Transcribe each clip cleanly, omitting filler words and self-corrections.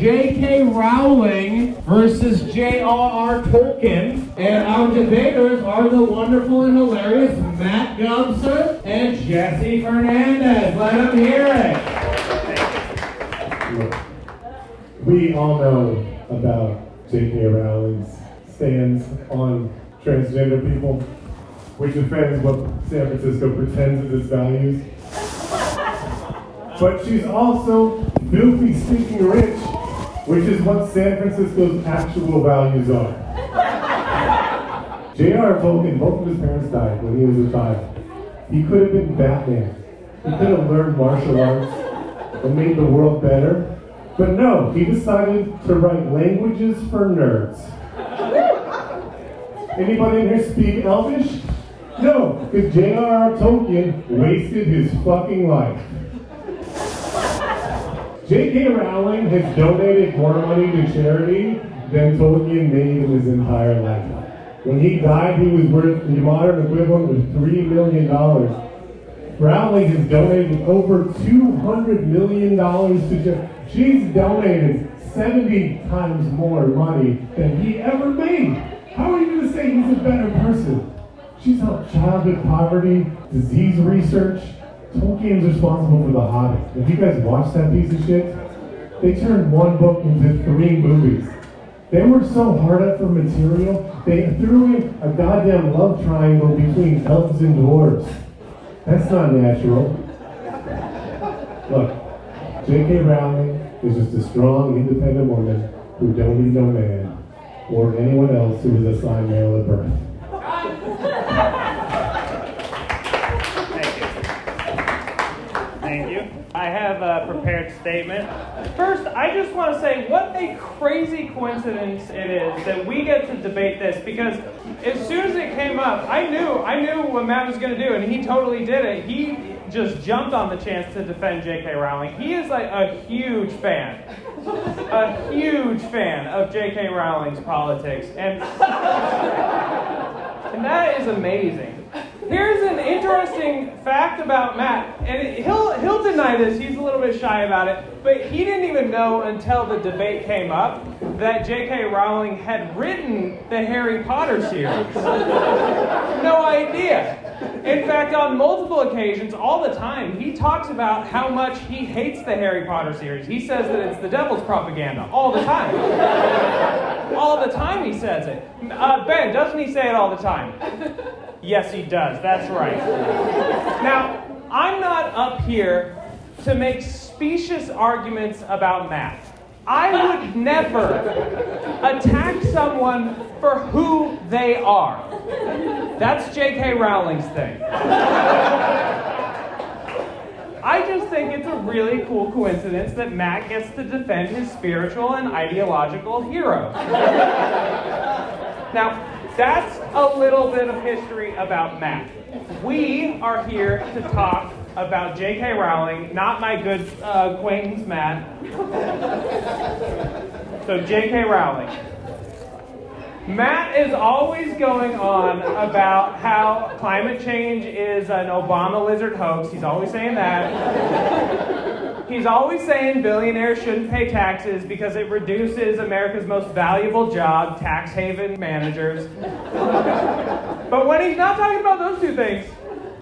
J.K. Rowling versus JRR Tolkien. And our debaters are the wonderful and hilarious Matt Gubser and Jesse Fernandez. Let them hear it. Look, we all know about J.K. Rowling's stance on transgender people, which offends what San Francisco pretends is its values. But she's also filthy, stinking rich, which is what San Francisco's actual values are. JRR Tolkien, both of his parents died when he was a child. He could have been Batman. He could have learned martial arts and made the world better. But no, he decided to write languages for nerds. Anybody in here speak Elvish? No, because J.R.R. Tolkien wasted his fucking life. J.K. Rowling has donated more money to charity than Tolkien made in his entire life. When he died, he was worth, the modern equivalent was $3 million. Rowling has donated over $200 million to charity. She's donated 70 times more money than he ever made. How are you going to say he's a better person? She's helped childhood poverty, disease research. Tolkien's responsible for The Hobbit. If you guys watched that piece of shit, they turned one book into 3 movies. They were so hard up for material, they threw in a goddamn love triangle between elves and dwarves. That's not natural. Look, J.K. Rowling is just a strong, independent woman who don't need no man or anyone else who is assigned male at birth. Thank you. I have a prepared statement. First, I just want to say what a crazy coincidence it is that we get to debate this, because as soon as it came up, I knew what Matt was going to do, and he totally did it. He just jumped on the chance to defend J.K. Rowling. He is like a huge fan of J.K. Rowling's politics, and that is amazing. Here's an interesting fact about Matt, and he'll deny this, he's a little bit shy about it, but he didn't even know until the debate came up that J.K. Rowling had written the Harry Potter series. No idea. In fact, on multiple occasions, all the time, he talks about how much he hates the Harry Potter series. He says that it's the devil's propaganda, all the time. All the time he says it. Ben, doesn't he say it all the time? Yes, he does. That's right. Now, I'm not up here to make specious arguments about Matt. I would never attack someone for who they are. That's J.K. Rowling's thing. I just think it's a really cool coincidence that Matt gets to defend his spiritual and ideological hero. Now, that's a little bit of history about Matt. We are here to talk about J.K. Rowling, not my good acquaintance Matt. So J.K. Rowling. Matt is always going on about how climate change is an Obama lizard hoax. He's always saying that. He's always saying billionaires shouldn't pay taxes because it reduces America's most valuable job, tax haven managers. But when he's not talking about those two things,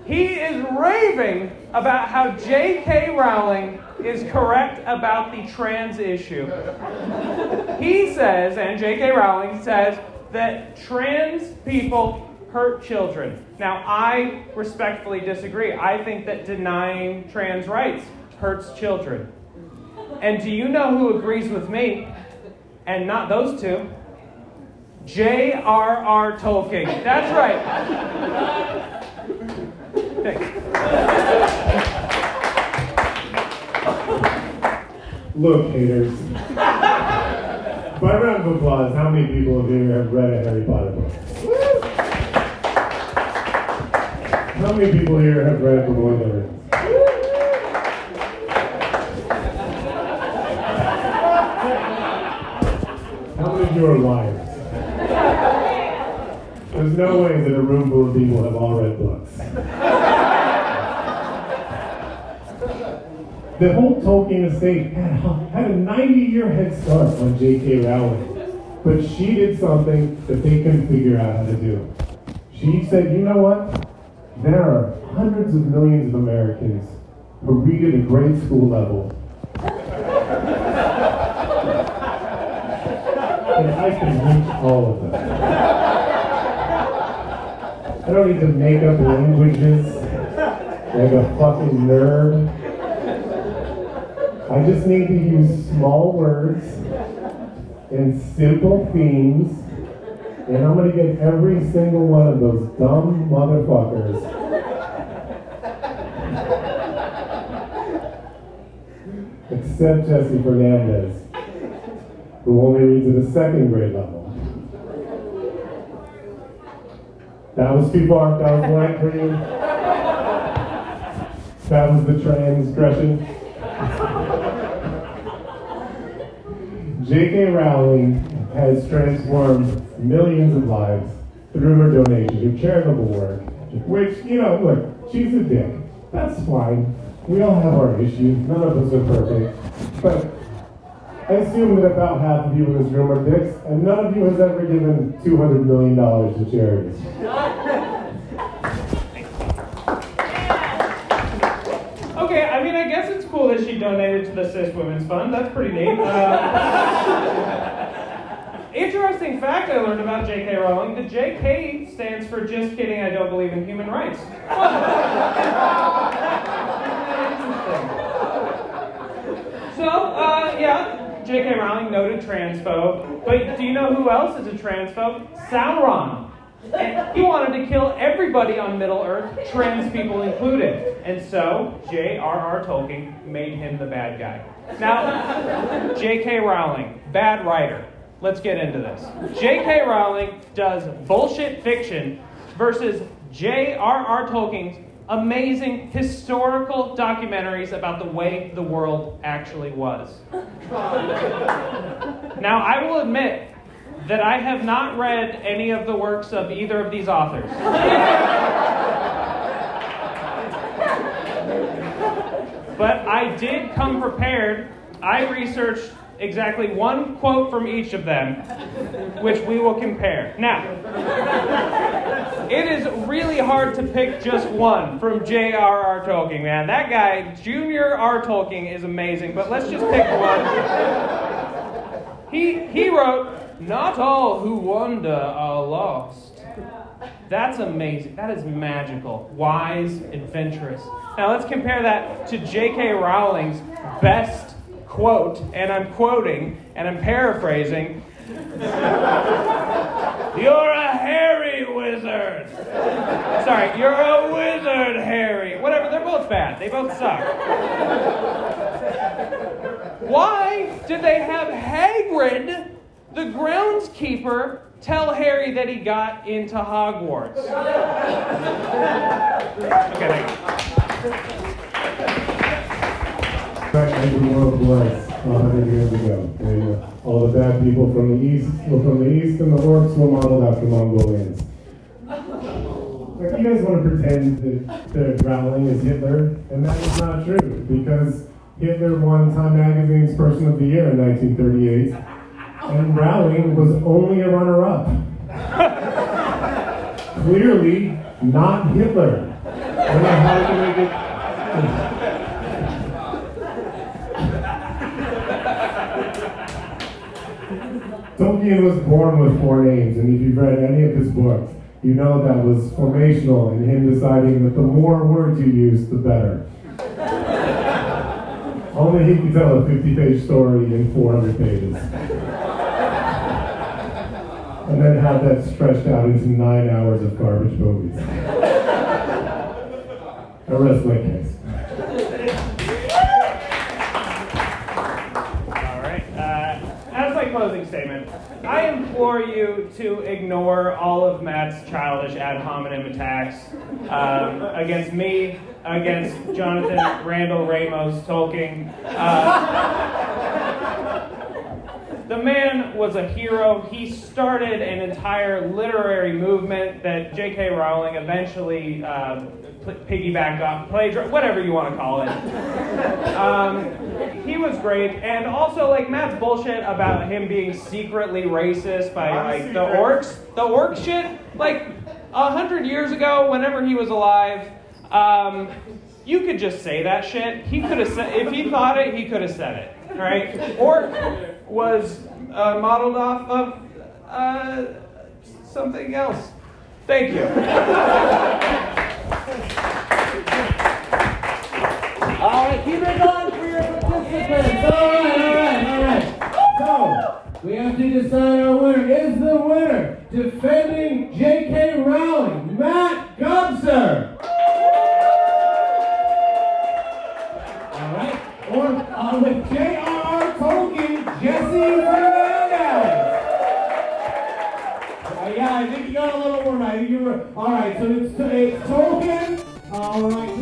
he is raving about how J.K. Rowling is correct about the trans issue. He says, and J.K. Rowling says, that trans people hurt children. Now, I respectfully disagree. I think that denying trans rights hurts children. And do you know who agrees with me? And not those two. JRR Tolkien. That's right. Thanks. Look, haters. By round of applause, how many people here have read a Harry Potter book? How many people here have read The Lord of the Rings? How many of you are liars? There's no way that a room full of people have all read books. The whole Tolkien estate had a 90-year head start on J.K. Rowling. But she did something that they couldn't figure out how to do. She said, you know what? There are hundreds of millions of Americans who read at a grade school level. And I can reach all of them. I don't need to make up languages like a fucking nerd. I just need to use small words and simple themes, and I'm gonna get every single one of those dumb motherfuckers except Jesse Fernandez, who only reads at a second grade level. That was too far, that was blank for you. That was the transgression. J.K. Rowling has transformed millions of lives through her donations, her charitable work, which, look, she's a dick. That's fine. We all have our issues. None of us are perfect. But I assume that about half of you in this room are dicks, and none of you has ever given $200 million to charity. Okay, I mean, I guess it's cool that she donated to the Cis Women's Fund. That's pretty neat. Interesting fact I learned about J.K. Rowling. The J.K. stands for just kidding, I don't believe in human rights. So, yeah, J.K. Rowling, noted transphobe. But do you know who else is a transphobe? Sauron. And he wanted to kill everybody on Middle-earth, trans people included. And so, JRR Tolkien made him the bad guy. Now, J.K. Rowling, bad writer. Let's get into this. J.K. Rowling does bullshit fiction versus J.R.R. Tolkien's amazing historical documentaries about the way the world actually was. Now, I will admit that I have not read any of the works of either of these authors. But I did come prepared. I researched exactly one quote from each of them, which we will compare. Now, it is really hard to pick just one from J.R.R. Tolkien, man. That guy, Junior R. Tolkien, is amazing, but let's just pick one. He wrote, "Not all who wander are lost." That's amazing. That is magical, wise, adventurous. Now let's compare that to J.K. Rowling's best quote, and I'm quoting, and I'm paraphrasing. "You're a hairy wizard." Sorry, "You're a wizard, Harry." Whatever, they're both bad. They both suck. Why did they have Hagrid, the groundskeeper, tell Harry that he got into Hogwarts? Okay, thank you. Back as the world was 100 years ago. All the bad people from the east were from the east, and the orcs were modeled after Mongolians. Like, you guys want to pretend that Rowling is Hitler, and that is not true, because Hitler won Time Magazine's Person of the Year in 1938, and Rowling was only a runner-up. Clearly not Hitler. I don't know how to make it. Tolkien was born with 4 names, and if you've read any of his books, you know that was formational in him deciding that the more words you use, the better. Only he could tell a 50-page story in 400 pages. And then have that stretched out into 9 hours of garbage movies. I rest my case. As my closing statement, I implore you to ignore all of Matt's childish ad hominem attacks against me, against Jonathan Randall Ramos Tolkien. The man was a hero. He started an entire literary movement that J.K. Rowling eventually piggyback off, whatever you want to call it. He was great, and also like Matt's bullshit about him being secretly racist by like the orc shit. Like 100 years ago, whenever he was alive, you could just say that shit. He could have said, if he thought it, he could have said it, right? Orc was modeled off of something else. Thank you. All right, keep it going for your participants. All right. So, we have to decide our winner. Is the winner defending J.K. Rowling, Matt Gubser? All right. Or with JRR Tolkien, Jesse Fernandez. Yeah, I think you got a little more right. All right, so it's Tolkien. All right,